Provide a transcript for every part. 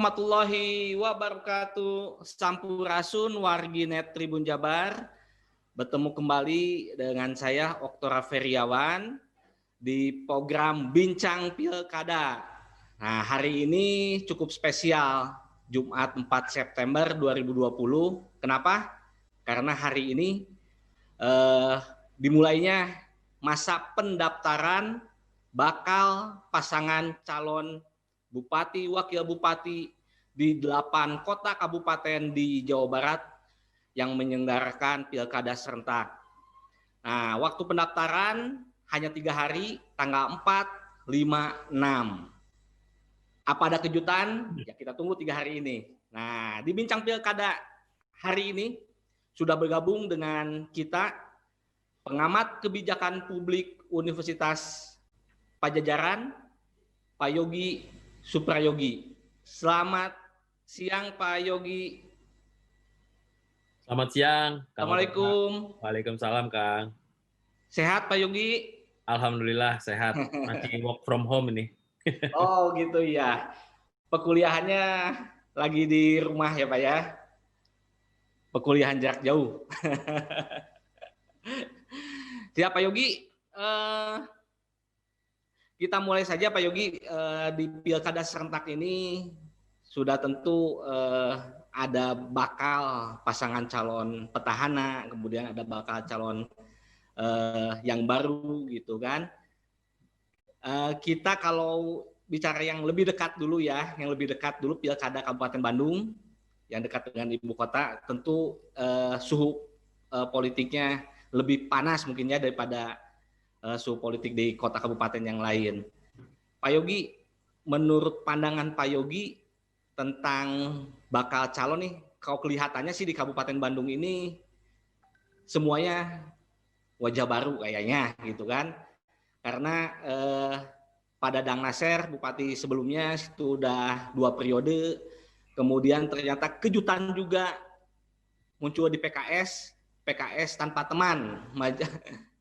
warahmatullahi wabarakatuh. Sampurasun warginet Tribun Jabar. Bertemu kembali dengan saya Oktora Feriawan di program Bincang Pilkada. Nah, hari ini cukup spesial, Jumat 4 September 2020. Kenapa? Karena hari ini dimulainya masa pendaftaran bakal pasangan calon Bupati, Wakil Bupati di 8 kota kabupaten di Jawa Barat yang menyelenggarakan pilkada serentak. Nah, waktu pendaftaran hanya 3 hari, tanggal 4, 5, 6. Apa ada kejutan? Ya kita tunggu 3 hari ini. Nah, di Bincang Pilkada hari ini sudah bergabung dengan kita pengamat kebijakan publik Universitas Pajajaran, Pak Yogi Suprayogi. Selamat siang Pak Yogi. Selamat siang. Assalamualaikum. Waalaikumsalam Kang. Sehat Pak Yogi? Alhamdulillah sehat. Masih work from home ini. Oh gitu ya. Perkuliahannya lagi di rumah ya Pak ya? Perkuliahan jarak jauh. Siap Pak Yogi. Kita mulai saja Pak Yogi. Di pilkada serentak ini sudah tentu ada bakal pasangan calon petahana, kemudian ada bakal calon yang baru gitu kan. Kita kalau bicara yang lebih dekat dulu ya, yang lebih dekat dulu pilkada Kabupaten Bandung yang dekat dengan ibu kota, tentu suhu politiknya lebih panas mungkin ya daripada suhu politik di kota kabupaten yang lain. Pak Yogi, menurut pandangan Pak Yogi tentang bakal calon nih, kalau kelihatannya sih di Kabupaten Bandung ini semuanya wajah baru kayaknya gitu kan. Karena Pak Dadang Nasir, Bupati sebelumnya itu udah 2 periode, kemudian ternyata kejutan juga muncul di PKS tanpa teman.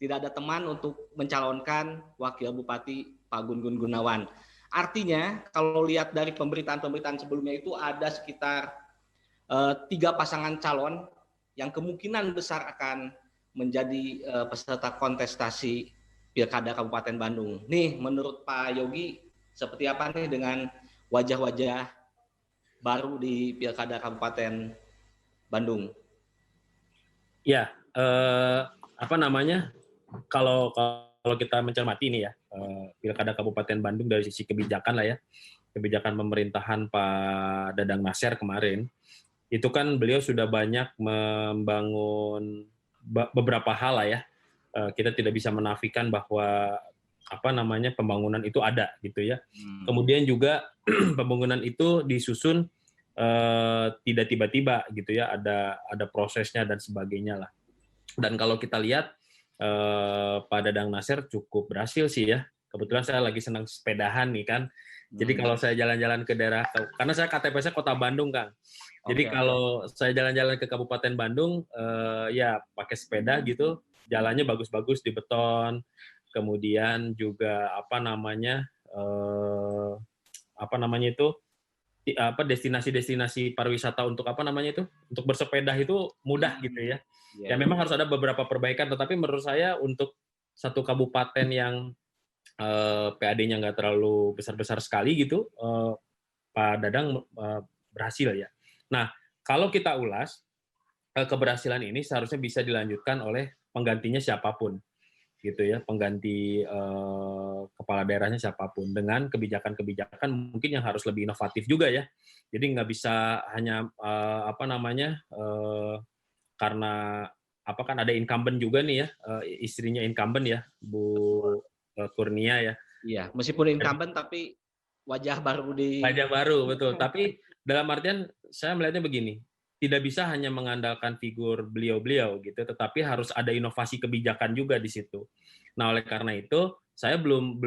Tidak ada teman untuk mencalonkan Wakil Bupati Pak Gun-Gun Gunawan. Artinya kalau lihat dari pemberitaan-pemberitaan sebelumnya itu ada sekitar 3 pasangan calon yang kemungkinan besar akan menjadi peserta kontestasi Pilkada Kabupaten Bandung. Nih menurut Pak Yogi seperti apa nih dengan wajah-wajah baru di Pilkada Kabupaten Bandung? Ya, apa namanya? Kalau kita mencermati ini ya, Pilkada Kabupaten Bandung dari sisi kebijakan lah ya, kebijakan pemerintahan Pak Dadang Nasir kemarin, itu kan beliau sudah banyak membangun beberapa hal lah ya. Kita tidak bisa menafikan bahwa apa namanya pembangunan itu ada gitu ya. Kemudian juga pembangunan itu disusun tidak tiba-tiba gitu ya, ada prosesnya dan sebagainya lah. Dan kalau kita lihat Pak Dadang Nasir cukup berhasil sih ya. Kebetulan saya lagi senang sepedahan nih kan. Jadi kalau saya jalan-jalan ke daerah, karena saya KTP-nya Kota Bandung Kang. Jadi kalau saya jalan-jalan ke Kabupaten Bandung, ya pakai sepeda gitu, jalannya bagus-bagus di beton. Kemudian juga apa namanya itu destinasi-destinasi pariwisata untuk apa namanya itu untuk bersepeda itu mudah gitu ya. Ya memang harus ada beberapa perbaikan, tetapi menurut saya untuk satu kabupaten yang PAD-nya nggak terlalu besar-besar sekali gitu, Pak Dadang berhasil ya. Nah, kalau kita ulas keberhasilan ini seharusnya bisa dilanjutkan oleh penggantinya siapapun gitu ya, pengganti kepala daerahnya siapapun dengan kebijakan-kebijakan mungkin yang harus lebih inovatif juga ya. Jadi nggak bisa hanya karena kan ada incumbent juga nih ya, istrinya incumbent ya, Bu Kurnia ya. Iya, meskipun incumbent tapi wajah baru Wajah baru, betul. Tapi dalam artian saya melihatnya begini, tidak bisa hanya mengandalkan figur beliau-beliau gitu, tetapi harus ada inovasi kebijakan juga di situ. Nah, oleh karena itu saya belum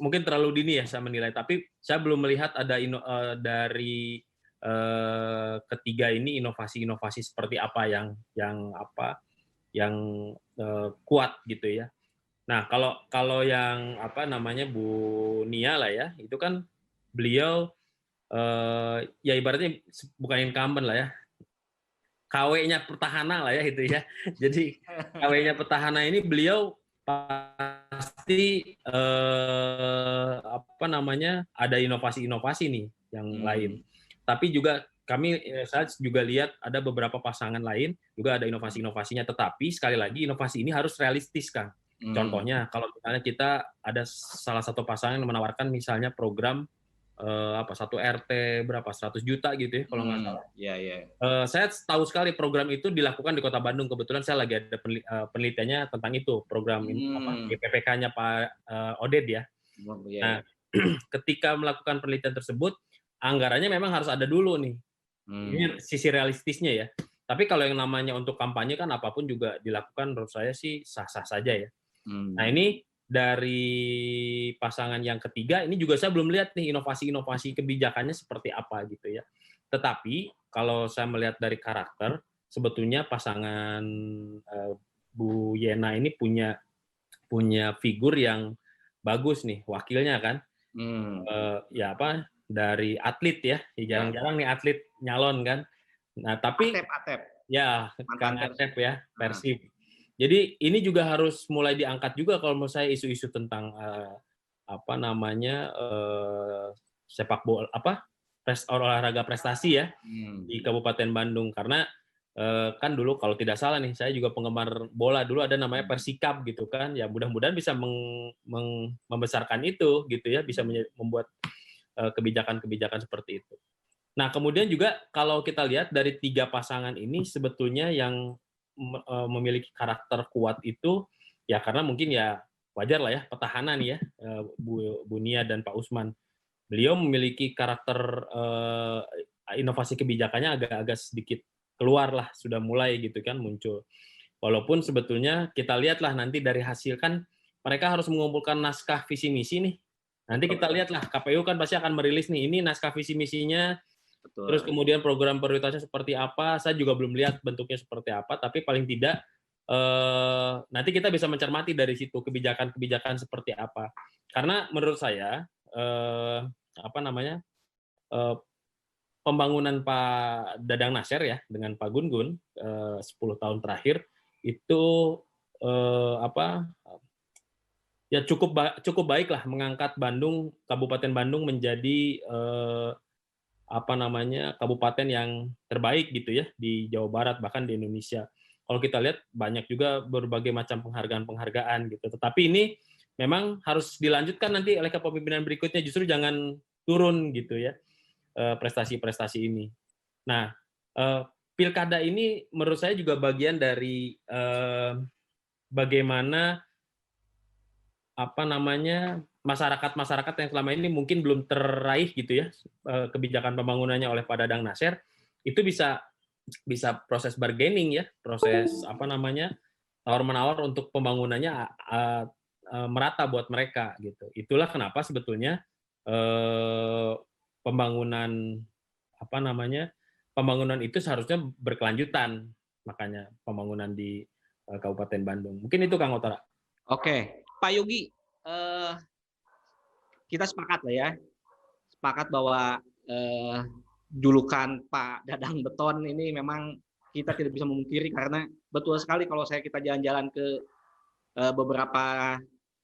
mungkin terlalu dini ya saya menilai, tapi saya belum melihat ada dari ketiga ini inovasi-inovasi seperti apa yang kuat gitu ya. Nah, kalau yang Bu Nia lah ya, itu kan beliau ya ibaratnya bukan incumbent lah ya, KW-nya petahana lah ya itu ya. Jadi KW-nya petahana ini beliau pasti apa namanya, ada inovasi-inovasi nih yang lain. Tapi juga saya juga lihat ada beberapa pasangan lain juga ada inovasi-inovasinya. Tetapi sekali lagi inovasi ini harus realistis, Kang. Contohnya kalau misalnya kita ada salah satu pasangan yang menawarkan misalnya program satu RT berapa 100 juta gitu ya kalau nggak salah. Saya tahu sekali program itu dilakukan di Kota Bandung. Kebetulan saya lagi ada penelitiannya tentang itu program PPK-nya Pak Oded ya. Nah, ketika melakukan penelitian tersebut, anggarannya memang harus ada dulu nih. Ini sisi realistisnya ya. Tapi kalau yang namanya untuk kampanye kan apapun juga dilakukan, menurut saya sih sah-sah saja ya. Nah ini dari pasangan yang ketiga, ini juga saya belum lihat nih inovasi-inovasi kebijakannya seperti apa gitu ya. Tetapi kalau saya melihat dari karakter, sebetulnya pasangan Bu Yena ini punya figur yang bagus nih, wakilnya kan. Ya apa, dari atlet ya, jarang-jarang nih atlet nyalon kan. Nah tapi Atep. Ya, Kang Atep ya, Persib. Jadi ini juga harus mulai diangkat juga kalau menurut saya isu-isu tentang sepak bola olahraga prestasi ya di Kabupaten Bandung, karena kan dulu kalau tidak salah nih saya juga penggemar bola, dulu ada namanya Persikab gitu kan, ya mudah-mudahan bisa membesarkan itu gitu ya, bisa membuat kebijakan-kebijakan seperti itu. Nah, kemudian juga kalau kita lihat dari 3 pasangan ini sebetulnya yang memiliki karakter kuat itu ya karena mungkin ya wajar lah ya, petahana nih ya, Bu Nia dan Pak Usman. Beliau memiliki karakter inovasi kebijakannya agak-agak sedikit keluar lah, sudah mulai gitu kan muncul. Walaupun sebetulnya kita lihatlah nanti dari hasil kan mereka harus mengumpulkan naskah visi misi nih. Nanti kita lihatlah KPU kan pasti akan merilis nih ini naskah visi misinya. Betul. Terus kemudian program prioritasnya seperti apa, saya juga belum lihat bentuknya seperti apa, tapi paling tidak nanti kita bisa mencermati dari situ kebijakan-kebijakan seperti apa. Karena menurut saya pembangunan Pak Dadang Nasir ya dengan Pak Gun Gun 10 tahun terakhir itu ya cukup baik lah mengangkat Kabupaten Bandung menjadi kabupaten yang terbaik gitu ya di Jawa Barat bahkan di Indonesia. Kalau kita lihat banyak juga berbagai macam penghargaan gitu. Tetapi ini memang harus dilanjutkan nanti oleh kepemimpinan berikutnya, justru jangan turun gitu ya prestasi-prestasi ini. Nah, pilkada ini menurut saya juga bagian dari bagaimana masyarakat yang selama ini mungkin belum teraih gitu ya kebijakan pembangunannya oleh Pak Dadang Nasir itu bisa proses bargaining ya, proses tawar-menawar untuk pembangunannya merata buat mereka gitu. Itulah kenapa sebetulnya pembangunan itu seharusnya berkelanjutan, makanya pembangunan di Kabupaten Bandung. Mungkin itu Kang Otara. Oke, Pak Yogi, kita sepakat lah ya, sepakat bahwa julukan Pak Dadang Beton ini memang kita tidak bisa memungkiri, karena betul sekali kalau kita jalan-jalan ke beberapa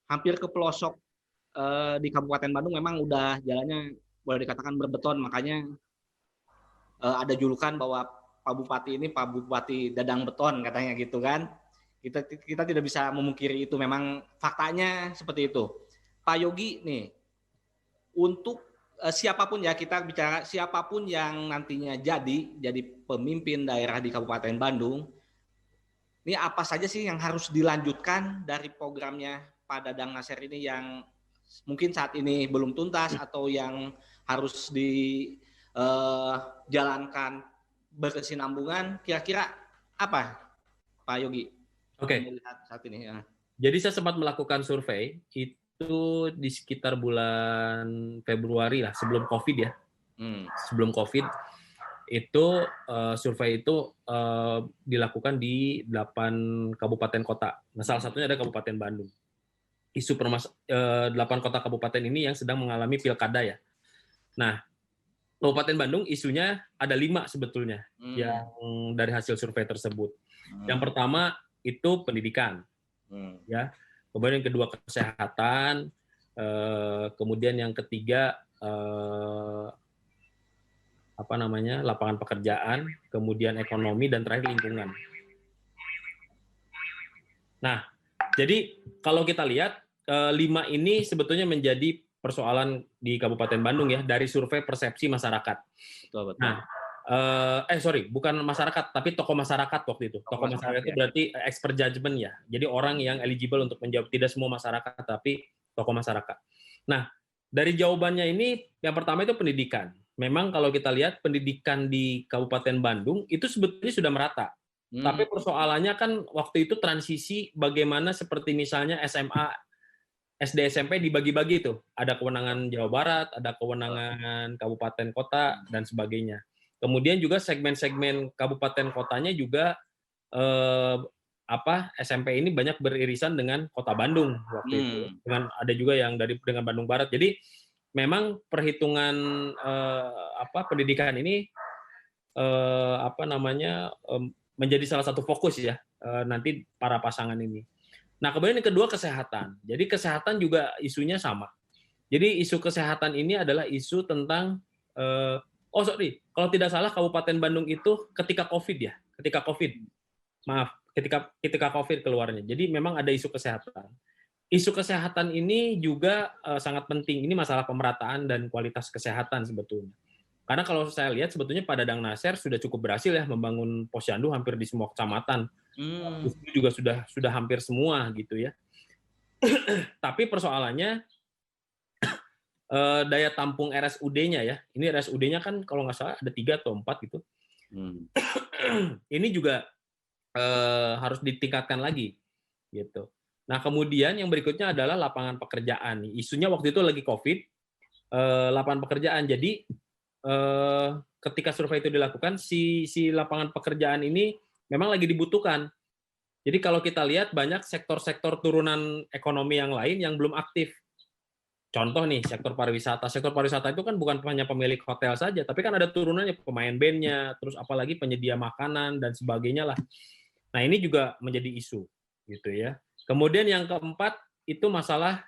hampir ke pelosok di Kabupaten Bandung memang udah jalannya boleh dikatakan berbeton, makanya ada julukan bahwa Pak Bupati ini Pak Bupati Dadang Beton katanya gitu kan. Kita tidak bisa memungkiri itu, memang faktanya seperti itu. Pak Yogi nih, untuk siapapun ya, kita bicara siapapun yang nantinya jadi pemimpin daerah di Kabupaten Bandung, ini apa saja sih yang harus dilanjutkan dari programnya Pak Dadang Nasir ini yang mungkin saat ini belum tuntas atau yang harus dijalankan berkesinambungan, kira-kira apa Pak Yogi? Oke. Saat ini ya. Jadi saya sempat melakukan survei itu di sekitar bulan Februari lah, sebelum COVID ya. Sebelum COVID itu survei itu dilakukan di 8 kabupaten kota. Nah, salah satunya ada Kabupaten Bandung. 8 kota kabupaten ini yang sedang mengalami pilkada ya. Nah, Kabupaten Bandung isunya ada 5 sebetulnya yang Hmm. dari hasil survei tersebut. Yang Hmm. pertama itu pendidikan, ya. Kemudian yang kedua kesehatan, kemudian yang ketiga lapangan pekerjaan, kemudian ekonomi dan terakhir lingkungan. Nah, jadi kalau kita lihat 5 ini sebetulnya menjadi persoalan di Kabupaten Bandung ya dari survei persepsi masyarakat. Betul. Nah, bukan masyarakat, tapi tokoh masyarakat waktu itu. Tokoh masyarakat itu ya. berarti expert judgment ya. Jadi orang yang eligible untuk menjawab, tidak semua masyarakat, tapi tokoh masyarakat. Nah, dari jawabannya ini, yang pertama itu pendidikan. Memang kalau kita lihat pendidikan di Kabupaten Bandung itu sebetulnya sudah merata. Tapi persoalannya kan waktu itu transisi bagaimana seperti misalnya SMA, SD, SMP dibagi-bagi itu. Ada kewenangan Jawa Barat, ada kewenangan kabupaten kota, dan sebagainya. Kemudian juga segmen-segmen kabupaten kotanya juga SMP ini banyak beririsan dengan Kota Bandung waktu itu. Dengan ada juga yang dengan Bandung Barat. Jadi memang perhitungan pendidikan ini menjadi salah satu fokus ya nanti para pasangan ini. Nah, kemudian yang kedua kesehatan. Jadi kesehatan juga isunya sama. Jadi isu kesehatan ini adalah isu tentang kalau tidak salah Kabupaten Bandung itu ketika COVID ya, ketika COVID keluarnya. Jadi memang ada isu kesehatan. Isu kesehatan ini juga sangat penting. Ini masalah pemerataan dan kualitas kesehatan sebetulnya. Karena kalau saya lihat sebetulnya pada Dang Naser sudah cukup berhasil ya membangun posyandu hampir di semua kecamatan. Itu juga sudah hampir semua gitu ya. Tapi persoalannya daya tampung RSUD-nya ya. Ini RSUD-nya kan kalau nggak salah ada 3 atau 4 gitu. Ini juga harus ditingkatkan lagi gitu. Nah, kemudian yang berikutnya adalah lapangan pekerjaan. Isunya waktu itu lagi COVID, lapangan pekerjaan. Jadi ketika survei itu dilakukan, si lapangan pekerjaan ini memang lagi dibutuhkan. Jadi kalau kita lihat banyak sektor-sektor turunan ekonomi yang lain yang belum aktif. Contoh nih, sektor pariwisata. Sektor pariwisata itu kan bukan hanya pemilik hotel saja, tapi kan ada turunannya pemain bandnya, terus apalagi penyedia makanan dan sebagainya lah. Nah, ini juga menjadi isu gitu ya. Kemudian yang keempat itu masalah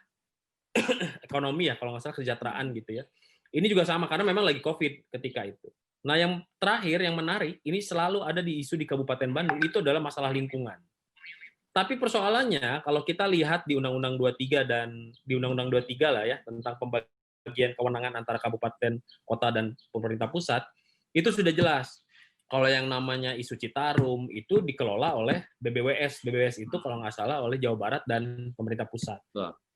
ekonomi ya, kalau nggak salah kesejahteraan gitu ya. Ini juga sama karena memang lagi COVID ketika itu. Nah, yang terakhir yang menarik ini selalu ada di isu di Kabupaten Bandung itu adalah masalah lingkungan. Tapi persoalannya kalau kita lihat di Undang-Undang 23 dan di Undang-Undang 23 lah ya tentang pembagian kewenangan antara kabupaten, kota dan pemerintah pusat itu sudah jelas. Kalau yang namanya isu Citarum itu dikelola oleh BBWS. BBWS itu kalau nggak salah oleh Jawa Barat dan pemerintah pusat.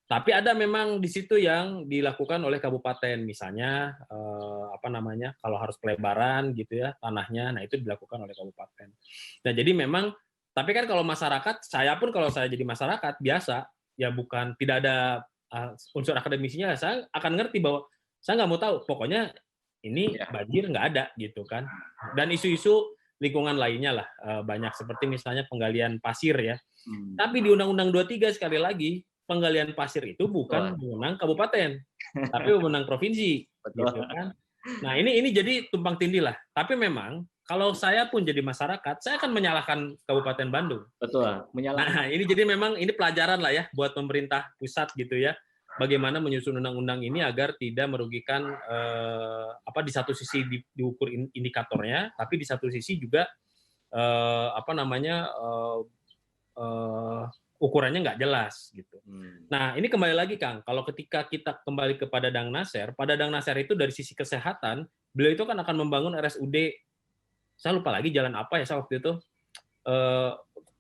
Tapi ada memang di situ yang dilakukan oleh kabupaten, misalnya kalau harus pelebaran gitu ya tanahnya, nah itu dilakukan oleh kabupaten. Nah jadi memang, tapi kan kalau masyarakat, saya pun kalau saya jadi masyarakat biasa, ya bukan tidak ada unsur akademisinya, saya akan ngerti bahwa saya nggak mau tahu, pokoknya ini banjir nggak ada gitu kan. Dan isu-isu lingkungan lainnya lah banyak seperti misalnya penggalian pasir ya. Tapi di Undang-Undang 23 sekali lagi penggalian pasir itu bukan wewenang kabupaten, tapi wewenang provinsi, gitu kan. Nah ini jadi tumpang tindih lah. Tapi memang kalau saya pun jadi masyarakat, saya akan menyalahkan Kabupaten Bandung. Betul, menyalahkan. Nah ini jadi memang ini pelajaran lah ya buat pemerintah pusat gitu ya. Bagaimana menyusun undang-undang ini agar tidak merugikan di satu sisi diukur indikatornya, tapi di satu sisi juga ukurannya nggak jelas gitu. Nah ini kembali lagi Kang, kalau ketika kita kembali kepada Dang Naser, pada Dang Naser itu dari sisi kesehatan, beliau itu kan akan membangun RSUD, saya lupa lagi jalan apa ya saya waktu itu,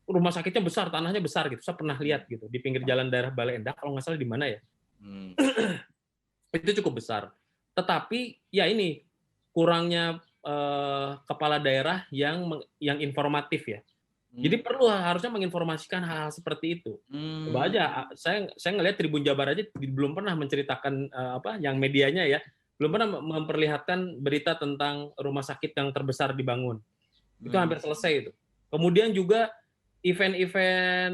rumah sakitnya besar, tanahnya besar gitu, saya pernah lihat gitu di pinggir jalan daerah Bale Endah, kalau nggak salah di mana ya, itu cukup besar. Tetapi ya ini kurangnya kepala daerah yang informatif ya. Jadi harusnya menginformasikan hal-hal seperti itu. Coba aja, saya ngelihat Tribun Jabar aja belum pernah menceritakan yang medianya ya, belum pernah memperlihatkan berita tentang rumah sakit yang terbesar dibangun. Itu hampir selesai itu. Kemudian juga event-event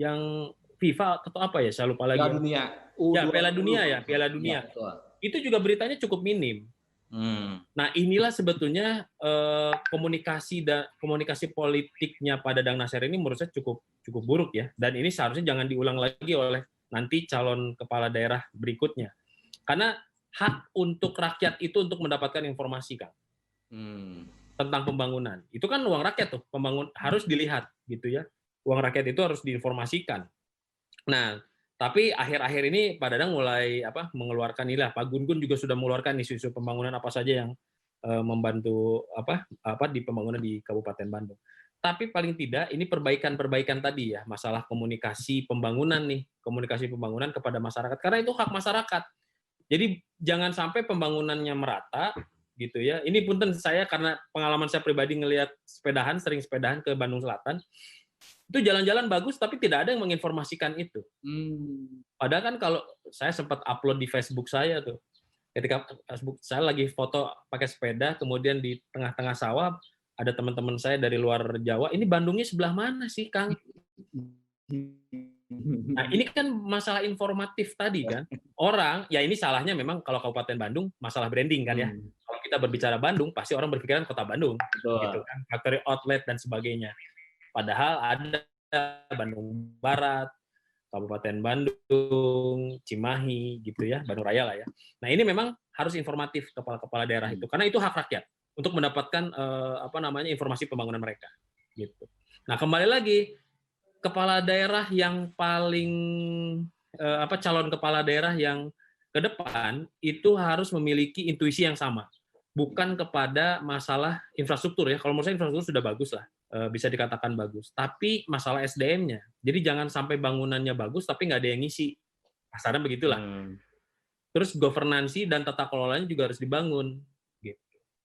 yang FIFA atau apa ya, saya lupa lagi. Piala Dunia. Ya, Piala Dunia ya, Piala Dunia. itu juga beritanya cukup minim. Nah, inilah sebetulnya komunikasi politiknya pada Dang Nasir ini menurut saya cukup buruk ya. Dan ini seharusnya jangan diulang lagi oleh nanti calon kepala daerah berikutnya. Karena hak untuk rakyat itu untuk mendapatkan informasi, Kang. Tentang pembangunan. Itu kan uang rakyat tuh, harus dilihat gitu ya. Uang rakyat itu harus diinformasikan. Nah, tapi akhir-akhir ini Pak Dadang mulai mengeluarkan inilah, Pak Gun-Gun juga sudah mengeluarkan isu-isu pembangunan apa saja yang membantu di pembangunan di Kabupaten Bandung. Tapi paling tidak ini perbaikan-perbaikan tadi ya, masalah komunikasi pembangunan kepada masyarakat, karena itu hak masyarakat. Jadi jangan sampai pembangunannya merata gitu ya. Ini punten saya karena pengalaman saya pribadi ngelihat sering sepedahan ke Bandung Selatan. Itu jalan-jalan bagus tapi tidak ada yang menginformasikan itu. Padahal kan kalau saya sempat upload di Facebook saya tuh, ketika Facebook saya lagi foto pakai sepeda, kemudian di tengah-tengah sawah ada teman-teman saya dari luar Jawa, ini Bandungnya sebelah mana sih, Kang? Nah, ini kan masalah informatif tadi kan. Orang, ya ini salahnya memang kalau Kabupaten Bandung, masalah branding kan ya. Kalau kita berbicara Bandung, pasti orang berpikiran kota Bandung. Gitu kan, factory outlet dan sebagainya. Padahal ada Bandung Barat, Kabupaten Bandung, Cimahi, gitu ya, Bandung Raya lah ya. Nah ini memang harus informatif kepala-kepala daerah itu, karena itu hak rakyat untuk mendapatkan informasi pembangunan mereka. Gitu. Nah kembali lagi, kepala daerah yang paling calon kepala daerah yang ke depan itu harus memiliki intuisi yang sama. Bukan kepada masalah infrastruktur ya. Kalau menurut saya infrastruktur sudah bagus lah, bisa dikatakan bagus. Tapi masalah SDM-nya. Jadi jangan sampai bangunannya bagus tapi nggak ada yang ngisi. Kasarnya begitulah. Terus governansi dan tata kelolanya juga harus dibangun. Gitu.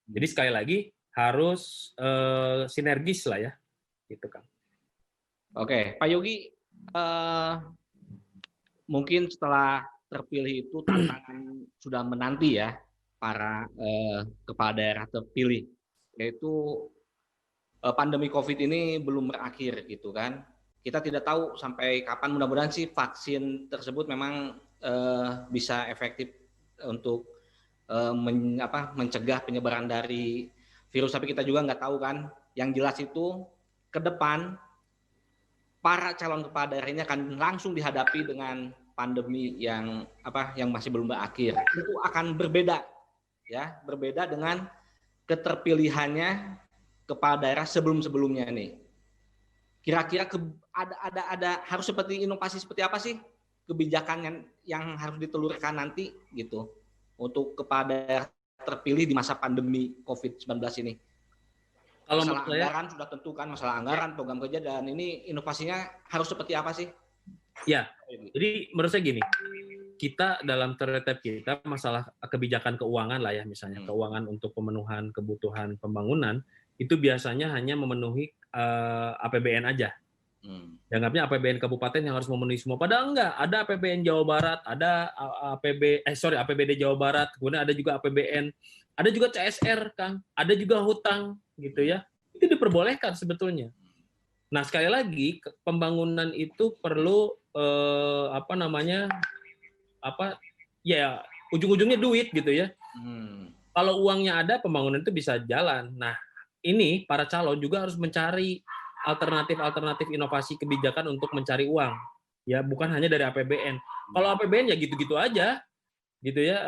Jadi sekali lagi harus sinergis lah ya, gitu kan. Oke, Pak Yogi, mungkin setelah terpilih itu tantangan sudah menanti ya para kepala daerah terpilih, yaitu pandemi COVID ini belum berakhir gitu kan. Kita tidak tahu sampai kapan, mudah-mudahan sih vaksin tersebut memang bisa efektif untuk mencegah penyebaran dari virus, tapi kita juga nggak tahu kan. Yang jelas itu ke depan para calon kepala daerah ini akan langsung dihadapi dengan pandemi yang masih belum berakhir. Itu akan berbeda ya, berbeda dengan keterpilihannya kepala daerah sebelum-sebelumnya nih. Kira-kira ada harus seperti inovasi seperti apa sih kebijakan yang harus ditelurkan nanti gitu untuk kepala daerah terpilih di masa pandemi COVID-19 ini? Kalau masalah anggaran sudah tentu kan, masalah anggaran, program kerja, dan ini inovasinya harus seperti apa sih? Ya, jadi menurut saya gini, kita dalam stereotip kita masalah kebijakan keuangan lah ya, misalnya keuangan untuk pemenuhan kebutuhan pembangunan itu biasanya hanya memenuhi APBN aja. Dianggapnya APBN kabupaten yang harus memenuhi semua. Padahal enggak, ada APBN Jawa Barat, ada APBD Jawa Barat, kemudian ada juga APBN, ada juga CSR, Kang, ada juga hutang gitu ya. Itu diperbolehkan sebetulnya. Nah, sekali lagi pembangunan itu perlu ujung-ujungnya duit gitu ya. Kalau uangnya ada, pembangunan itu bisa jalan. Nah, ini para calon juga harus mencari alternatif inovasi kebijakan untuk mencari uang. Ya, bukan hanya dari APBN. Kalau APBN ya gitu-gitu aja. Gitu ya.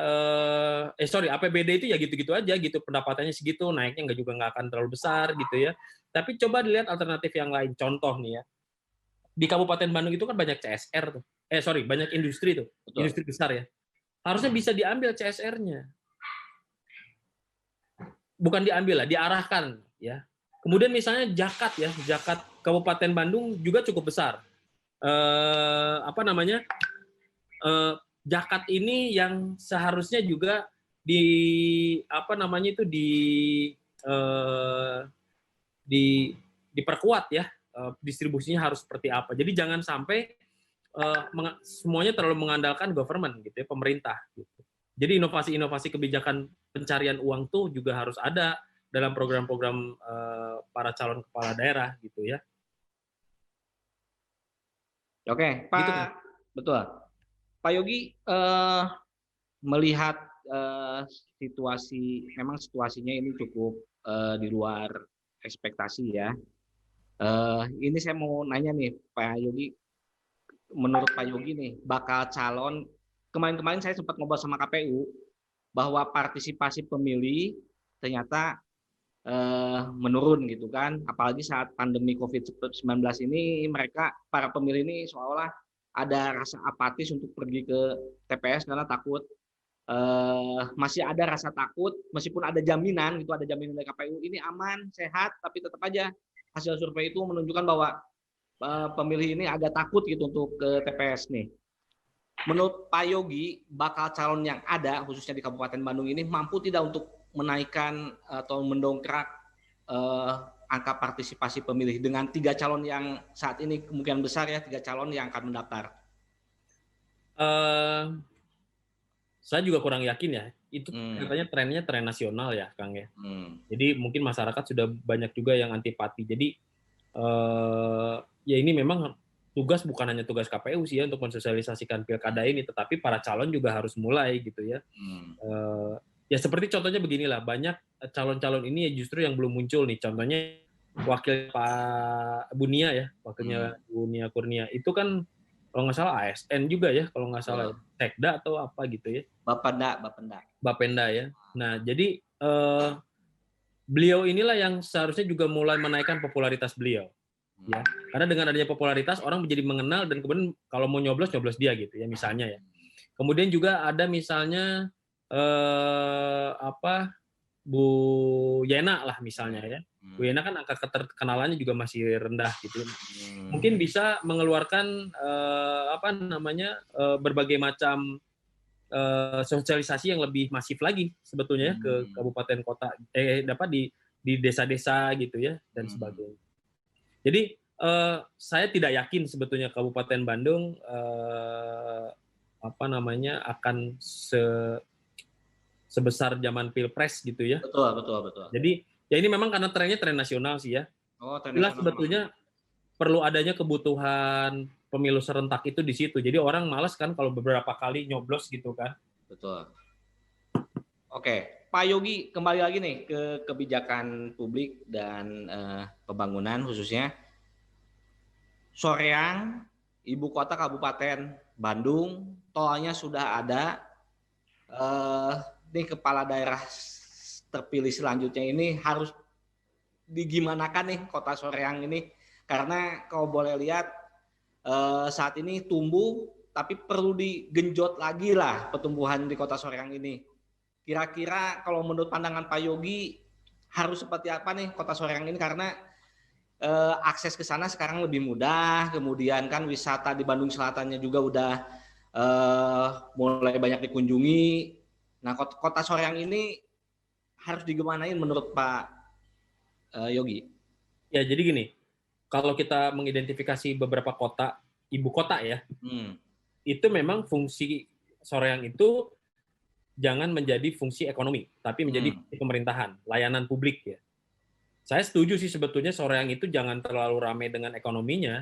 APBD itu ya gitu-gitu aja gitu, pendapatannya segitu, naiknya nggak akan terlalu besar gitu ya. Tapi coba dilihat alternatif yang lain. Contoh nih ya. Di Kabupaten Bandung itu kan banyak CSR tuh. Banyak industri tuh. Betul. Industri besar ya. Harusnya bisa diambil CSR-nya. Bukan diambil lah, diarahkan ya. Kemudian misalnya Zakat Kabupaten Bandung juga cukup besar. Zakat ini yang seharusnya juga diperkuat ya, distribusinya harus seperti apa. Jadi jangan sampai semuanya terlalu mengandalkan government gitu ya, pemerintah gitu. Jadi inovasi-inovasi kebijakan pencarian uang tuh juga harus ada dalam program-program para calon kepala daerah gitu ya. Oke, Pak, gitu, betul. Pak Yogi melihat eh, memang situasinya ini cukup di luar ekspektasi ya. Ini saya mau nanya nih Pak Yogi, menurut Pak Yogi nih bakal calon, kemarin-kemarin saya sempat ngobrol sama KPU bahwa partisipasi pemilih ternyata menurun gitu kan, apalagi saat pandemi COVID-19 ini, mereka para pemilih ini seolah-olah ada rasa apatis untuk pergi ke TPS karena takut, masih ada rasa takut meskipun ada jaminan gitu, ada jaminan dari KPU ini aman sehat, tapi tetap aja hasil survei itu menunjukkan bahwa pemilih ini agak takut gitu untuk ke TPS nih. Menurut Pak Yogi, bakal calon yang ada khususnya di Kabupaten Bandung ini mampu tidak untuk menaikkan atau mendongkrak angka partisipasi pemilih dengan 3 calon yang saat ini kemungkinan besar ya, 3 calon yang akan mendaftar? Saya juga kurang yakin ya. Itu katanya trennya tren nasional ya, Kang ya. Jadi mungkin masyarakat sudah banyak juga yang antipati. Jadi ya ini memang tugas bukan hanya tugas KPU sih ya untuk mensosialisasikan pilkada ini, tetapi para calon juga harus mulai gitu ya. Ya seperti contohnya beginilah, banyak calon-calon ini ya justru yang belum muncul nih. Contohnya wakil Pak Bunia ya, wakilnya Bunia Kurnia itu kan kalau nggak salah ASN juga ya, kalau nggak salah Sekda atau apa gitu ya. Bapenda ya. Nah jadi beliau inilah yang seharusnya juga mulai menaikkan popularitas beliau. Ya, karena dengan adanya popularitas orang menjadi mengenal dan kemudian kalau mau nyoblos dia gitu ya misalnya ya. Kemudian juga ada misalnya Bu Yena lah misalnya ya. Bu Yena kan angka keterkenalannya juga masih rendah gitu. Mungkin bisa mengeluarkan berbagai macam sosialisasi yang lebih masif lagi sebetulnya ke kabupaten kota di desa-desa gitu ya dan sebagainya. Jadi saya tidak yakin sebetulnya Kabupaten Bandung akan sebesar zaman Pilpres gitu ya. Betul. Jadi ya ini memang karena trennya tren nasional sih ya. Jelas sebetulnya perlu adanya kebutuhan pemilu serentak itu di situ. Jadi orang malas kan kalau beberapa kali nyoblos gitu kan. Betul. Oke, Pak Yogi kembali lagi nih ke kebijakan publik dan pembangunan khususnya. Soreang, ibu kota Kabupaten Bandung, tolnya sudah ada. Ini kepala daerah terpilih selanjutnya ini harus digimanakan nih kota Soreang ini, karena kalau boleh lihat saat ini tumbuh tapi perlu digenjot lagi lah pertumbuhan di kota Soreang ini. Kira-kira kalau menurut pandangan Pak Yogi harus seperti apa nih kota Soreang ini, karena akses ke sana sekarang lebih mudah, kemudian kan wisata di Bandung Selatannya juga udah mulai banyak dikunjungi. Nah, kota Soreang ini harus digimanain menurut Pak Yogi? Ya, jadi gini, kalau kita mengidentifikasi beberapa kota, ibu kota ya, itu memang fungsi Soreang itu jangan menjadi fungsi ekonomi, tapi menjadi pemerintahan, layanan publik ya. Saya setuju sih sebetulnya Soreang itu jangan terlalu ramai dengan ekonominya,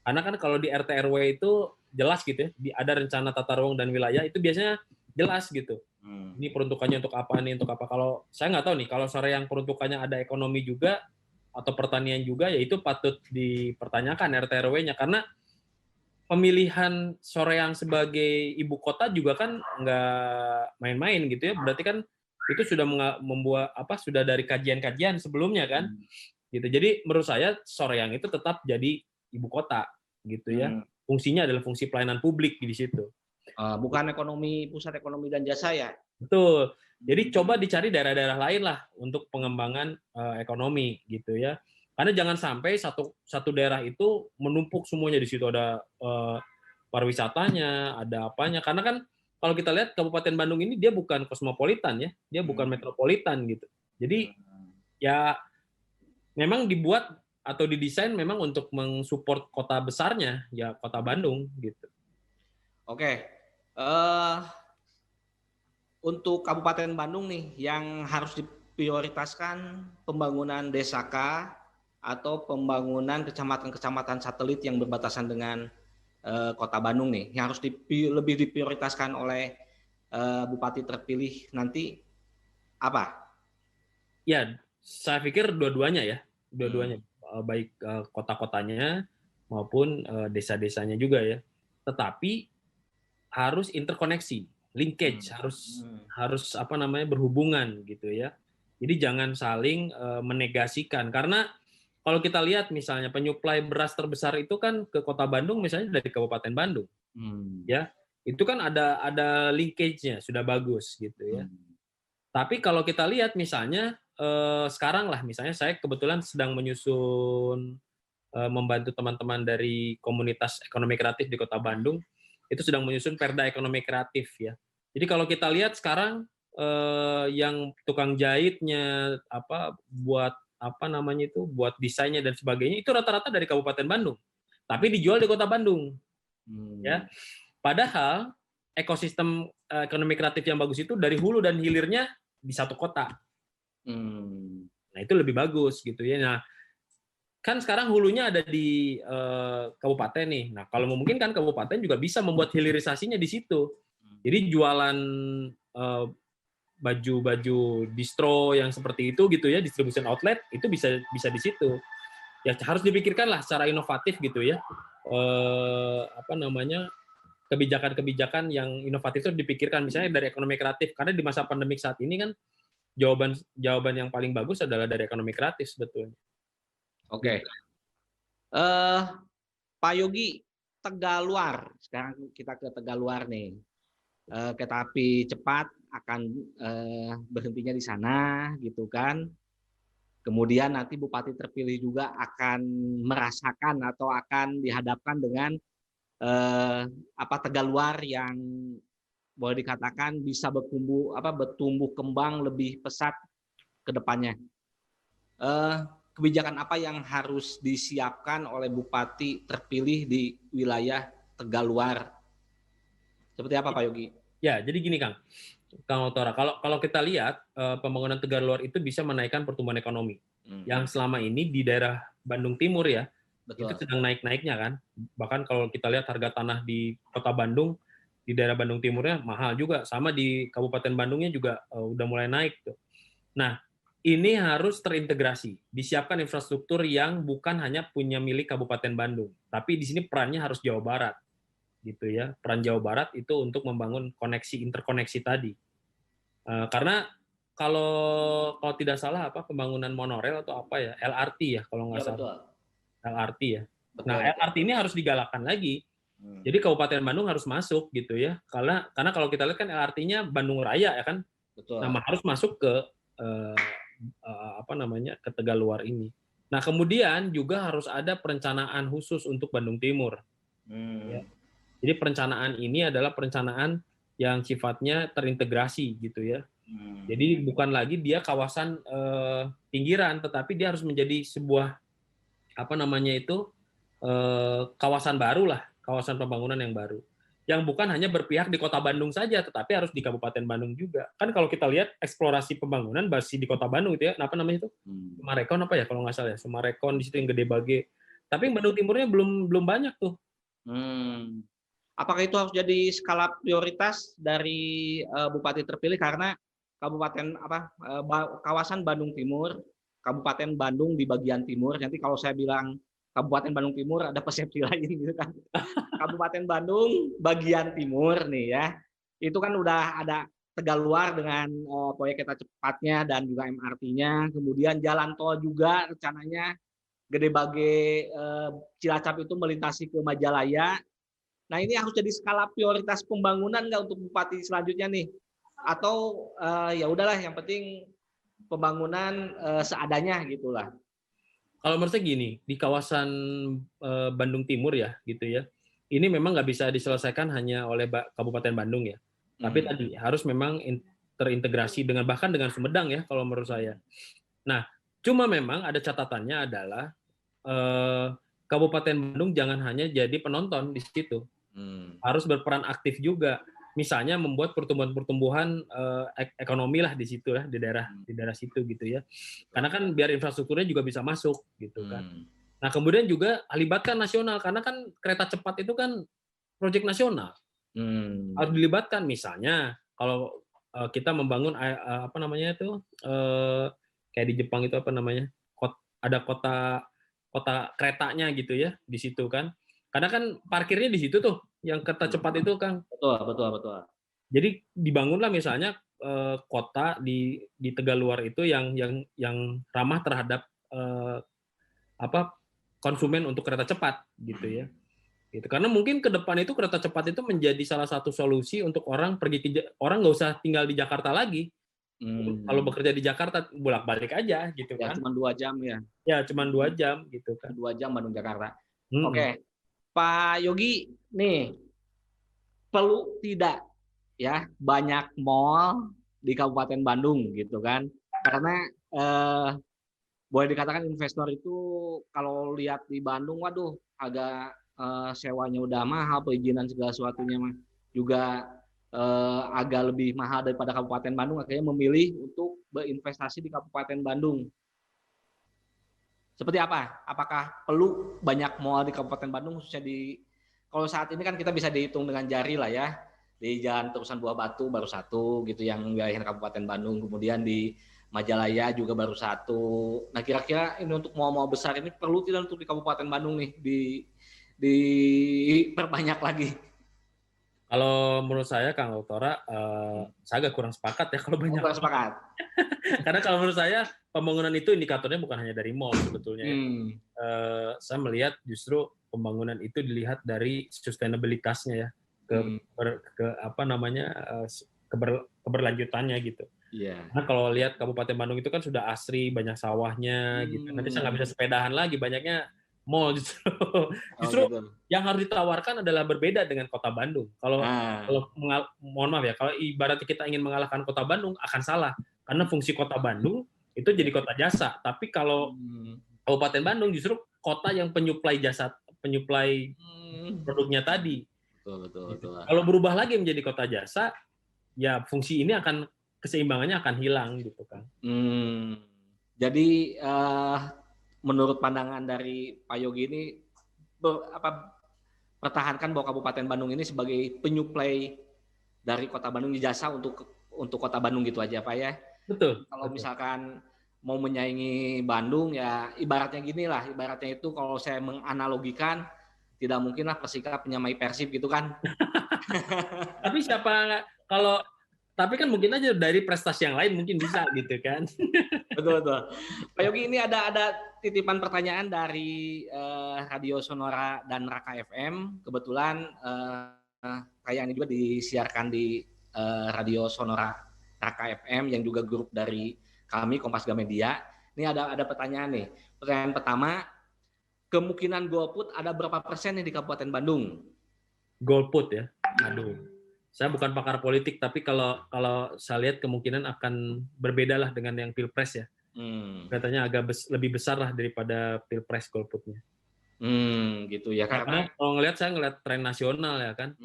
karena kan kalau di RT RW itu jelas gitu ya, ada rencana tata ruang dan wilayah itu biasanya jelas gitu. Ini peruntukannya untuk apa, nih untuk apa. Kalau saya nggak tahu nih, kalau Soreang peruntukannya ada ekonomi juga atau pertanian juga, ya itu patut dipertanyakan RT RW-nya, karena pemilihan Soreang sebagai ibu kota juga kan nggak main-main gitu ya. Berarti kan itu sudah sudah dari kajian-kajian sebelumnya kan. Gitu. Jadi menurut saya Soreang itu tetap jadi ibu kota gitu ya. Fungsinya adalah fungsi pelayanan publik di situ. Bukan ekonomi, pusat ekonomi dan jasa ya. Betul. Jadi coba dicari daerah-daerah lain lah untuk pengembangan ekonomi gitu ya. Karena jangan sampai satu daerah itu menumpuk semuanya di situ, ada pariwisatanya, ada apanya. Karena kan kalau kita lihat Kabupaten Bandung ini dia bukan kosmopolitan ya, dia bukan metropolitan gitu. Jadi ya memang dibuat atau didesain memang untuk mensupport kota besarnya, ya kota Bandung gitu. Oke. Untuk Kabupaten Bandung nih yang harus diprioritaskan pembangunan desa atau pembangunan kecamatan-kecamatan satelit yang berbatasan dengan Kota Bandung nih, yang harus lebih diprioritaskan oleh bupati terpilih nanti apa? Ya, saya pikir dua-duanya ya, dua-duanya, baik kota-kotanya maupun desa-desanya juga ya. Tetapi harus interkoneksi, linkage, harus apa namanya, berhubungan gitu ya. Jadi jangan saling menegasikan, karena kalau kita lihat misalnya penyuplai beras terbesar itu kan ke Kota Bandung misalnya dari Kabupaten Bandung, ya itu kan ada linkage-nya sudah bagus gitu ya. Tapi kalau kita lihat misalnya sekarang lah, misalnya saya kebetulan sedang menyusun membantu teman-teman dari komunitas ekonomi kreatif di Kota Bandung, itu sedang menyusun Perda Ekonomi Kreatif ya. Jadi kalau kita lihat sekarang yang tukang jahitnya, buat apa namanya itu, buat desainnya dan sebagainya, itu rata-rata dari Kabupaten Bandung, tapi dijual di Kota Bandung, ya. Padahal ekosistem ekonomi kreatif yang bagus itu dari hulu dan hilirnya di satu kota. Nah itu lebih bagus gitu ya. Nah kan sekarang hulunya ada di kabupaten nih. Nah kalau memungkinkan kabupaten juga bisa membuat hilirisasinya di situ. Jadi jualan baju-baju distro yang seperti itu gitu ya, distribution outlet itu bisa di situ. Ya harus dipikirkan lah secara inovatif gitu ya. Apa namanya, kebijakan-kebijakan yang inovatif itu dipikirkan misalnya dari ekonomi kreatif, karena di masa pandemik saat ini kan jawaban yang paling bagus adalah dari ekonomi kreatif sebetulnya. Oke. Pak Yogi, Tegaluar. Sekarang kita ke Tegaluar nih. Kereta api cepat akan berhentinya di sana, gitu kan. Kemudian nanti bupati terpilih juga akan merasakan atau akan dihadapkan dengan Tegaluar yang boleh dikatakan bisa bertumbuh kembang lebih pesat ke depannya. Kebijakan apa yang harus disiapkan oleh bupati terpilih di wilayah Tegaluar? Seperti apa Pak Yogi? Ya, jadi gini Kang Otora, kalau kita lihat pembangunan Tegaluar itu bisa menaikkan pertumbuhan ekonomi. Yang selama ini di daerah Bandung Timur ya, betul, itu sedang naik-naiknya kan. Bahkan kalau kita lihat harga tanah di Kota Bandung, di daerah Bandung Timurnya mahal juga, sama di Kabupaten Bandungnya juga udah mulai naik tuh. Nah, ini harus terintegrasi, disiapkan infrastruktur yang bukan hanya punya milik Kabupaten Bandung, tapi di sini perannya harus Jawa Barat, gitu ya. Peran Jawa Barat itu untuk membangun interkoneksi tadi. Karena kalau tidak salah pembangunan monorail atau LRT ya kalau nggak salah. Betul. LRT ya. Betul, nah LRT ini harus digalakkan lagi. Jadi Kabupaten Bandung harus masuk gitu ya. Karena kalau kita lihat kan LRT-nya Bandung Raya ya kan. Betul. Nah harus masuk ke ke Tegaluar ini. Nah kemudian juga harus ada perencanaan khusus untuk Bandung Timur. Ya. Jadi perencanaan ini adalah perencanaan yang sifatnya terintegrasi gitu ya. Jadi bukan lagi dia kawasan pinggiran, tetapi dia harus menjadi sebuah kawasan baru lah, kawasan pembangunan yang baru. Yang bukan hanya berpihak di Kota Bandung saja, tetapi harus di Kabupaten Bandung juga. Kan kalau kita lihat eksplorasi pembangunan masih di Kota Bandung itu ya, apa namanya itu? Sumarekon kalau nggak salah ya, Sumarekon di situ yang Gede Bage. Tapi yang Bandung Timurnya belum banyak tuh. Apakah itu harus jadi skala prioritas dari bupati terpilih karena kawasan Bandung Timur, Kabupaten Bandung di bagian timur. Nanti kalau saya bilang Kabupaten Bandung Timur ada persepsi lain gitu kan. Kabupaten Bandung bagian timur nih ya. Itu kan udah ada Tegaluar dengan proyek kereta cepatnya dan juga MRT-nya. Kemudian jalan tol juga rencananya Gede Bage Cilacap itu melintasi ke Majalaya. Nah ini harus jadi skala prioritas pembangunan nggak untuk bupati selanjutnya nih? Atau ya udahlah yang penting pembangunan seadanya gitulah. Kalau menurut saya gini, di kawasan Bandung Timur ya gitu ya, ini memang nggak bisa diselesaikan hanya oleh Kabupaten Bandung ya, tapi tadi harus memang terintegrasi bahkan dengan Sumedang ya kalau menurut saya. Nah, cuma memang ada catatannya adalah Kabupaten Bandung jangan hanya jadi penonton di situ, harus berperan aktif juga. Misalnya membuat pertumbuhan ekonomi lah di situ ya, di daerah situ gitu ya. Karena kan biar infrastrukturnya juga bisa masuk gitu kan. Nah kemudian juga libatkan nasional karena kan kereta cepat itu kan proyek nasional. Harus dilibatkan misalnya kalau kita membangun apa namanya itu kayak di Jepang itu apa namanya, ada kota keretanya gitu ya di situ kan. Karena kan parkirnya di situ tuh, yang kereta cepat itu Kang. Betul, betul, betul. Jadi dibangunlah misalnya kota di Tegaluar itu yang ramah terhadap apa konsumen untuk kereta cepat gitu ya. Gitu. Karena mungkin ke depan itu kereta cepat itu menjadi salah satu solusi untuk orang orang nggak usah tinggal di Jakarta lagi. Kalau bekerja di Jakarta bolak-balik aja gitu Ya kan. cuma 2 jam ya. Ya cuma 2 jam gitu kan. 2 jam Bandung Jakarta. Hmm. Oke. Pak Yogi nih, perlu tidak ya banyak mall di Kabupaten Bandung gitu kan? Karena boleh dikatakan investor itu kalau lihat di Bandung, waduh agak sewanya udah mahal, perizinan segala sesuatunya juga agak lebih mahal daripada Kabupaten Bandung, akhirnya memilih untuk berinvestasi di Kabupaten Bandung. Seperti apa? Apakah perlu banyak mall di Kabupaten Bandung, khususnya kalau saat ini kan kita bisa dihitung dengan jari lah ya, di Jalan Terusan Buah Batu baru satu gitu yang wilayah Kabupaten Bandung, kemudian di Majalaya juga baru satu. Nah kira-kira ini untuk mall-mall besar ini perlu tidak untuk di Kabupaten Bandung nih diperbanyak lagi? Kalau menurut saya Kang Autora, saya agak kurang sepakat ya kalau banyak. Kurang sepakat. Karena kalau menurut saya pembangunan itu indikatornya bukan hanya dari mall sebetulnya. Saya melihat justru pembangunan itu dilihat dari sustainabilitasnya ya, apa namanya keberlanjutannya gitu. Yeah. Nah kalau lihat Kabupaten Bandung itu kan sudah asri, banyak sawahnya gitu. Nanti saya nggak bisa sepedahan lagi, banyaknya mall justru. Justru gitu. Yang harus ditawarkan adalah berbeda dengan Kota Bandung. Kalau mohon maaf ya, kalau ibaratnya kita ingin mengalahkan Kota Bandung akan salah. Karena fungsi Kota Bandung itu jadi kota jasa. Tapi kalau Kabupaten Bandung justru kota yang penyuplai produknya tadi. Betul. Kalau berubah lagi menjadi kota jasa, ya fungsi ini keseimbangannya akan hilang gitu kan. Jadi menurut pandangan dari Pak Yogi ini pertahankan bahwa Kabupaten Bandung ini sebagai penyuplai dari Kota Bandung, jasa untuk Kota Bandung gitu aja Pak ya. Betul. Kalau misalkan mau menyaingi Bandung ya ibaratnya itu kalau saya menganalogikan tidak mungkinlah Persikap menyamai Persib gitu kan. Tapi tapi kan mungkin aja dari prestasi yang lain mungkin bisa gitu kan. Betul. Pak Yogi, ini ada titipan pertanyaan dari Radio Sonora dan Raka FM. Kebetulan tayangan ini juga disiarkan di Radio Sonora Raka FM yang juga grup dari kami Kompas Gramedia. Ini ada pertanyaan nih. Pertanyaan pertama, kemungkinan golput ada berapa persen nih di Kabupaten Bandung? Golput ya. Aduh. Saya bukan pakar politik, tapi kalau saya lihat kemungkinan akan berbeda lah dengan yang Pilpres ya. Katanya agak lebih besar lah daripada Pilpres golputnya. Gitu ya. Karena kalau saya ngelihat tren nasional ya kan.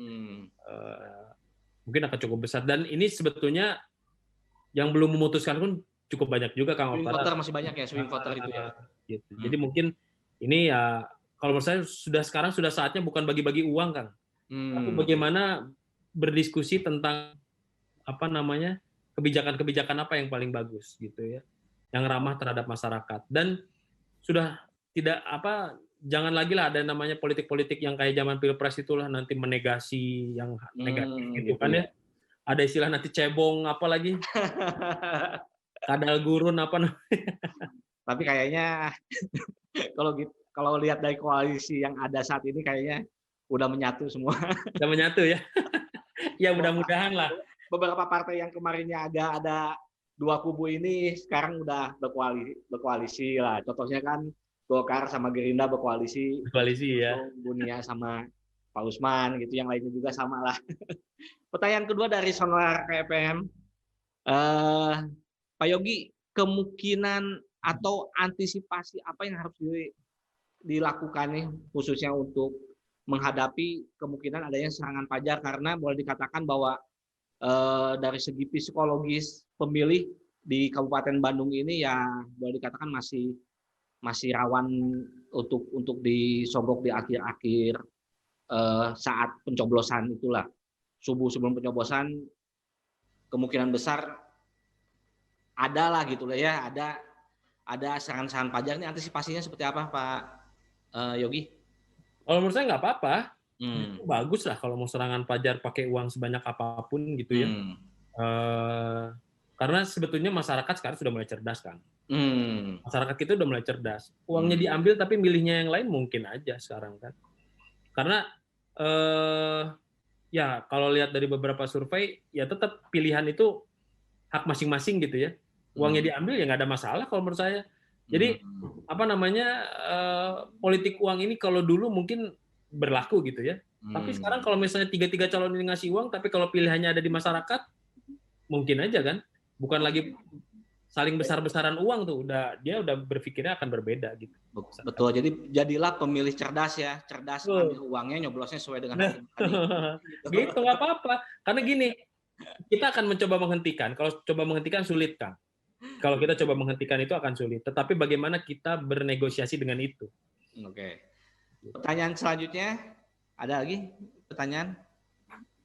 Mungkin akan cukup besar. Dan ini sebetulnya yang belum memutuskan pun cukup banyak juga Kang Swing voter masih banyak ya, swing voter itu ya. Gitu. Jadi mungkin ini ya kalau menurut saya sekarang sudah saatnya bukan bagi-bagi uang Kang. Tapi bagaimana berdiskusi tentang apa namanya kebijakan-kebijakan apa yang paling bagus gitu ya, yang ramah terhadap masyarakat. Dan sudah tidak jangan lagi lah ada namanya politik-politik yang kayak zaman Pilpres itulah nanti menegasi yang negatif gitu kan ya. Ada istilah nanti cebong apa lagi kadal gurun apa namanya. Tapi kayaknya kalau lihat dari koalisi yang ada saat ini kayaknya udah menyatu semua. Udah menyatu ya. Ya mudah-mudahan lah. Beberapa partai yang kemarinnya agak ada dua kubu ini sekarang udah berkoalisi lah. Contohnya kan Golkar sama Gerindra berkoalisi. Berkoalisi ya. Bunia sama Pak Usman gitu, yang lainnya juga sama lah. Pertanyaan kedua dari Sonora KPM. Pak Yogi, kemungkinan atau antisipasi apa yang harus dilakukan nih khususnya untuk menghadapi kemungkinan adanya serangan fajar, karena boleh dikatakan bahwa dari segi psikologis pemilih di Kabupaten Bandung ini ya boleh dikatakan masih rawan untuk disogok di akhir-akhir saat pencoblosan itulah. Subuh sebelum pencoblosan kemungkinan besar ada lah gitu lah ya, ada serangan-serangan pajak. Ini antisipasinya seperti apa Pak Yogi? Kalau menurut saya nggak apa-apa, Hmm. bagus lah kalau mau serangan pajar pakai uang sebanyak apapun gitu ya. Hmm. Karena sebetulnya masyarakat sekarang sudah mulai cerdas kan. Hmm. Masyarakat kita udah mulai cerdas. Uangnya diambil tapi milihnya yang lain mungkin aja sekarang kan. Karena ya kalau lihat dari beberapa survei ya tetap pilihan itu hak masing-masing gitu ya. Uangnya diambil ya nggak ada masalah kalau menurut saya. Jadi apa namanya politik uang ini kalau dulu mungkin berlaku gitu ya. Tapi sekarang kalau misalnya tiga calon ini ngasih uang, tapi kalau pilihannya ada di masyarakat, mungkin aja kan. Bukan lagi saling besar-besaran uang tuh. Dia udah berpikirnya akan berbeda gitu. Betul. Jadi jadilah pemilih cerdas ya. Cerdas ambil uangnya, nyoblosnya sesuai dengan hati nurani. Gitu nggak apa-apa. Karena gini, kita akan mencoba menghentikan. Kalau coba menghentikan sulit kan. Kalau kita coba menghentikan itu akan sulit. Tetapi bagaimana kita bernegosiasi dengan itu? Oke. Pertanyaan selanjutnya, ada lagi pertanyaan?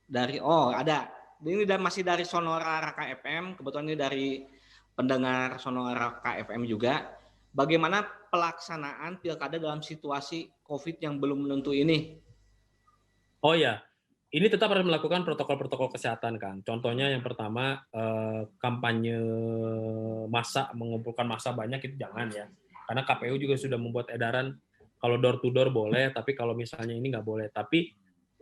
Ada. Ini masih dari Sonora Raka FM. Kebetulan ini dari pendengar Sonora Raka FM juga. Bagaimana pelaksanaan pilkada dalam situasi COVID yang belum menentu ini? Oh ya, ini tetap harus melakukan protokol-protokol kesehatan kan. Contohnya yang pertama kampanye massa, mengumpulkan massa banyak itu jangan ya. Karena KPU juga sudah membuat edaran kalau door to door boleh, tapi kalau misalnya ini nggak boleh. Tapi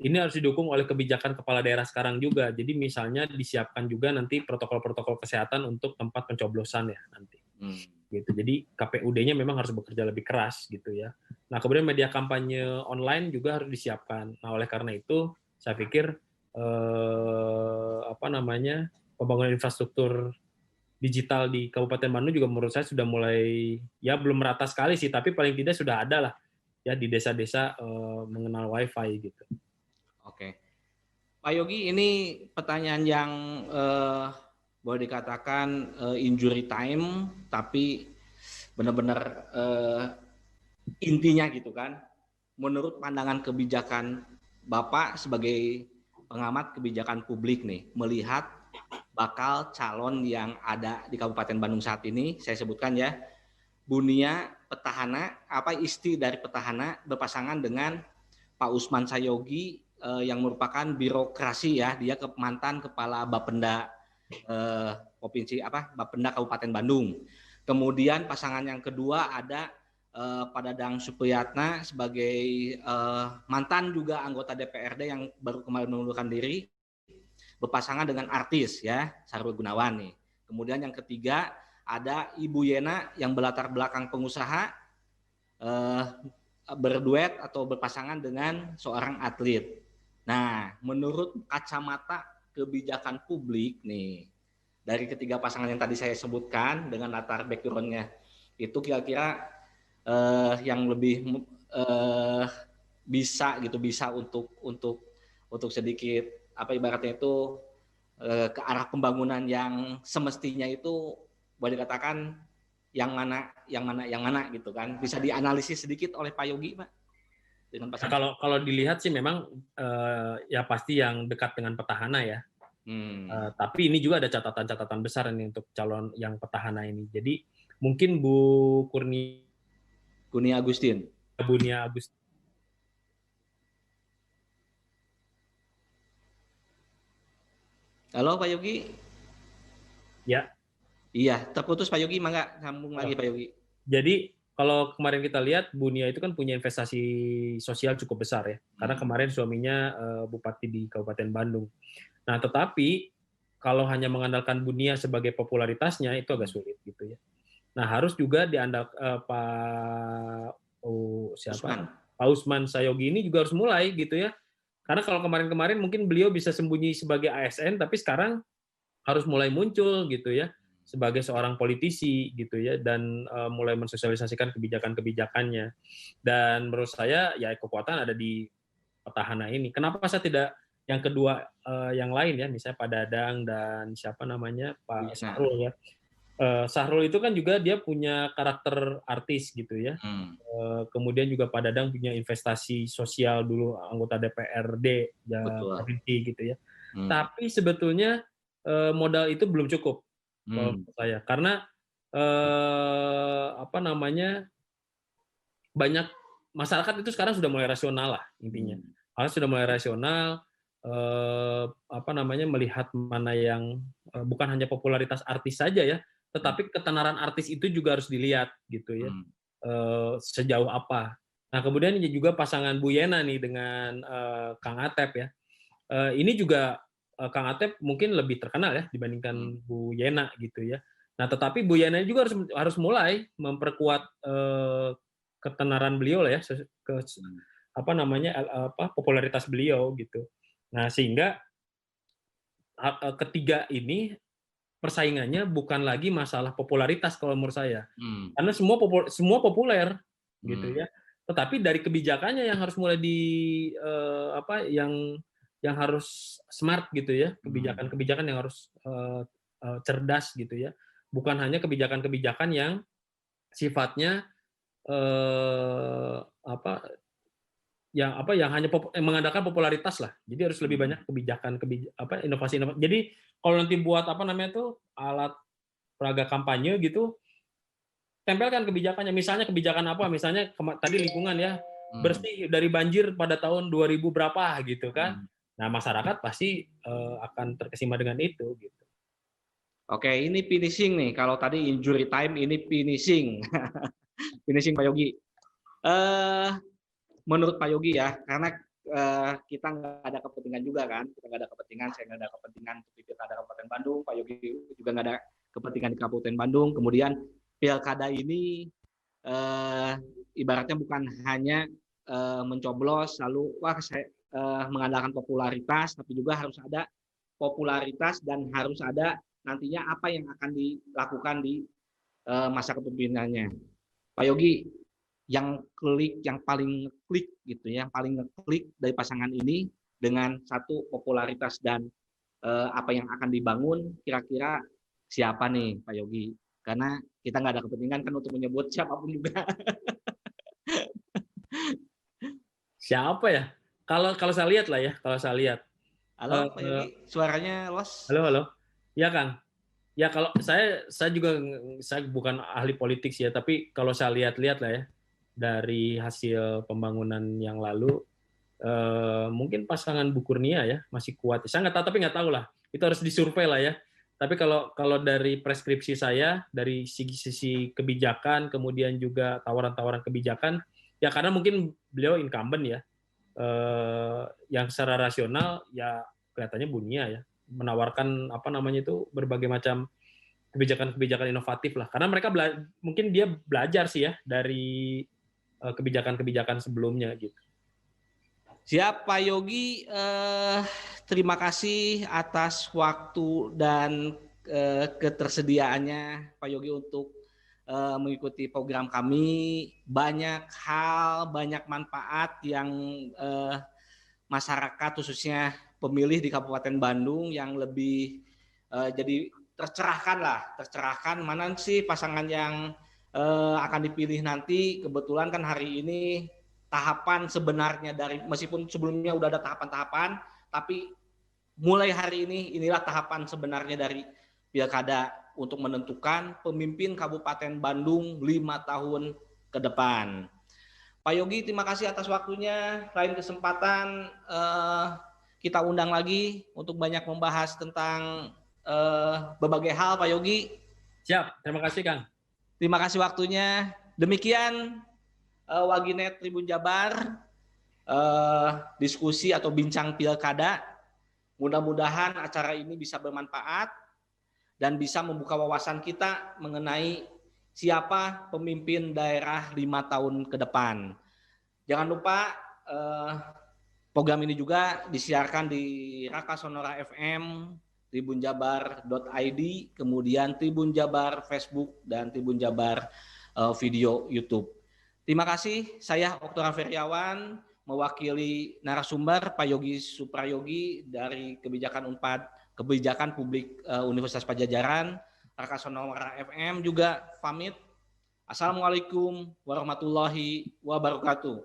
ini harus didukung oleh kebijakan kepala daerah sekarang juga. Jadi misalnya disiapkan juga nanti protokol-protokol kesehatan untuk tempat pencoblosan ya nanti. Gitu. Jadi KPUD-nya memang harus bekerja lebih keras gitu ya. Nah, kemudian media kampanye online juga harus disiapkan. Nah, oleh karena itu saya pikir pembangunan infrastruktur digital di Kabupaten Bandung juga menurut saya sudah mulai ya belum merata sekali sih, tapi paling tidak sudah ada lah ya di desa-desa mengenal WiFi gitu. Oke, Pak Yogi, ini pertanyaan yang boleh dikatakan injury time, tapi benar-benar intinya gitu kan. Menurut pandangan kebijakan Bapak sebagai pengamat kebijakan publik nih, melihat bakal calon yang ada di Kabupaten Bandung saat ini, saya sebutkan ya, Bunia petahana, istri dari petahana berpasangan dengan Pak Usman Sayogi yang merupakan birokrasi ya, dia mantan kepala Bapenda Bapenda Kabupaten Bandung. Kemudian pasangan yang kedua ada Pak Dadang Supriyatna sebagai mantan juga anggota DPRD yang baru kemarin mengundurkan diri, berpasangan dengan artis ya, Sarul Gunawan nih. Kemudian yang ketiga ada Ibu Yena yang berlatar belakang pengusaha, berduet atau berpasangan dengan seorang atlet. Nah, menurut kacamata kebijakan publik nih, dari ketiga pasangan yang tadi saya sebutkan dengan latar background-nya, itu kira-kira yang lebih bisa untuk sedikit ibaratnya itu ke arah pembangunan yang semestinya itu boleh dikatakan yang mana gitu kan, bisa dianalisis sedikit oleh Pak Yogi, Pak, dengan pasangan. Kalau dilihat sih memang ya pasti yang dekat dengan petahana ya. Tapi ini juga ada catatan-catatan besar nih untuk calon yang petahana ini. Jadi mungkin Bu Bunia Agustin. Halo Pak Yogi. Ya. Iya, terputus Pak Yogi, mangga sambung lagi Pak Yogi. Jadi kalau kemarin kita lihat Bunia itu kan punya investasi sosial cukup besar ya. Karena kemarin suaminya bupati di Kabupaten Bandung. Nah, tetapi kalau hanya mengandalkan Bunia sebagai popularitasnya itu agak sulit gitu ya. Nah, harus juga diandalkan Pak Usman Sayogi ini juga harus mulai gitu ya. Karena kalau kemarin-kemarin mungkin beliau bisa sembunyi sebagai ASN, tapi sekarang harus mulai muncul gitu ya sebagai seorang politisi gitu ya, dan mulai mensosialisasikan kebijakan-kebijakannya. Dan menurut saya ya kekuatan ada di petahana ini. Kenapa saya tidak yang kedua yang lain ya, misalnya Pak Dadang dan siapa namanya Pak Sahrul ya. Sahrul itu kan juga dia punya karakter artis gitu ya. Kemudian juga Pak Dadang punya investasi sosial dulu, anggota DPRD ya provinsi gitu ya. Tapi sebetulnya modal itu belum cukup kalau Hmm. menurut saya. Karena apa namanya, banyak masyarakat itu sekarang sudah mulai rasional lah intinya. Hmm. Orang sudah mulai rasional, apa namanya, melihat mana yang bukan hanya popularitas artis saja ya, tetapi ketenaran artis itu juga harus dilihat gitu ya. Hmm. Sejauh apa. Nah, kemudian juga pasangan Bu Yena nih dengan Kang Atep ya. Ini juga Kang Atep mungkin lebih terkenal ya Hmm. dibandingkan Bu Yena gitu ya. Nah, tetapi Bu Yena juga harus mulai memperkuat ketenaran beliau lah ya, Hmm. apa namanya, popularitas beliau gitu. Nah, sehingga ketiga ini persaingannya bukan lagi masalah popularitas kalau menurut saya. Hmm. Karena semua populer gitu Hmm. ya. Tetapi dari kebijakannya yang harus mulai apa, yang harus smart gitu ya, Hmm. kebijakan-kebijakan yang harus cerdas gitu ya. Bukan hanya kebijakan-kebijakan yang sifatnya apa, yang hanya mengandalkan popularitas lah. Jadi harus lebih Hmm. banyak inovasi-inovasi. Jadi kalau nanti buat apa namanya tuh, alat peraga kampanye gitu, tempelkan kebijakannya. Misalnya kebijakan apa, misalnya tadi lingkungan ya, Hmm. bersih dari banjir pada tahun 2000 berapa gitu kan. Hmm. Nah, masyarakat pasti akan terkesima dengan itu gitu. Oke, ini finishing nih. Kalau tadi injury time, ini finishing. Finishing Pak Yogi. Eh, Menurut Pak Yogi ya, karena kita nggak ada kepentingan juga kan, kita nggak ada kepentingan, saya nggak ada kepentingan untuk di pilkada Kabupaten Bandung, Pak Yogi juga nggak ada kepentingan di Kabupaten Bandung. Kemudian pilkada ini eh, ibaratnya bukan hanya mencoblos lalu wah saya mengandalkan popularitas, tapi juga harus ada popularitas dan harus ada nantinya apa yang akan dilakukan di masa kepemimpinannya. Pak Yogi, yang paling klik gitu ya, yang paling ngeklik dari pasangan ini dengan satu popularitas dan apa yang akan dibangun, kira-kira siapa nih Pak Yogi? Karena kita nggak ada kepentingan kan untuk menyebut siapapun juga. Siapa ya? Kalau kalau saya lihat lah ya, kalau saya lihat. Halo Pak Eh, Yogi, suaranya los. halo, halo. Ya, Kang. Ya kalau saya juga, saya bukan ahli politik sih ya, tapi kalau saya lihat-lihat lah ya dari hasil pembangunan yang lalu, mungkin pasangan Bu Kurnia ya masih kuat. Saya nggak tahu, tapi nggak tahu lah. Itu harus disurvei lah ya. Tapi kalau kalau dari preskripsi saya, dari sisi kebijakan, kemudian juga tawaran-tawaran kebijakan, ya karena mungkin beliau incumbent ya, yang secara rasional ya kelihatannya Bu Nia ya, menawarkan apa namanya itu berbagai macam kebijakan-kebijakan inovatif lah. Karena mereka mungkin dia belajar sih ya dari kebijakan-kebijakan sebelumnya gitu. Siap Pak Yogi, terima kasih atas waktu dan ketersediaannya Pak Yogi untuk mengikuti program kami. Banyak hal, banyak manfaat yang masyarakat khususnya pemilih di Kabupaten Bandung yang lebih jadi tercerahkan lah, tercerahkan mana sih pasangan yang akan dipilih nanti. Kebetulan kan hari ini tahapan sebenarnya dari meskipun sebelumnya udah ada tahapan-tahapan, tapi mulai hari ini inilah tahapan sebenarnya dari pilkada untuk menentukan pemimpin Kabupaten Bandung 5 tahun ke depan. Pak Yogi, terima kasih atas waktunya. Lain kesempatan kita undang lagi untuk banyak membahas tentang berbagai hal, Pak Yogi. Siap, terima kasih Kang. Terima kasih waktunya. Demikian Waginet Tribun Jabar, diskusi atau bincang pilkada. Mudah-mudahan acara ini bisa bermanfaat dan bisa membuka wawasan kita mengenai siapa pemimpin daerah 5 tahun ke depan. Jangan lupa program ini juga disiarkan di Raka Sonora FM, tribunjabar.id, kemudian Tribun Jabar Facebook dan Tribun Jabar video YouTube. Terima kasih, saya Oktora Feriawan mewakili narasumber Pak Yogi Suprayogi dari Kebijakan Publik Universitas Padjadjaran. Raka Sonora FM juga pamit. Assalamualaikum warahmatullahi wabarakatuh.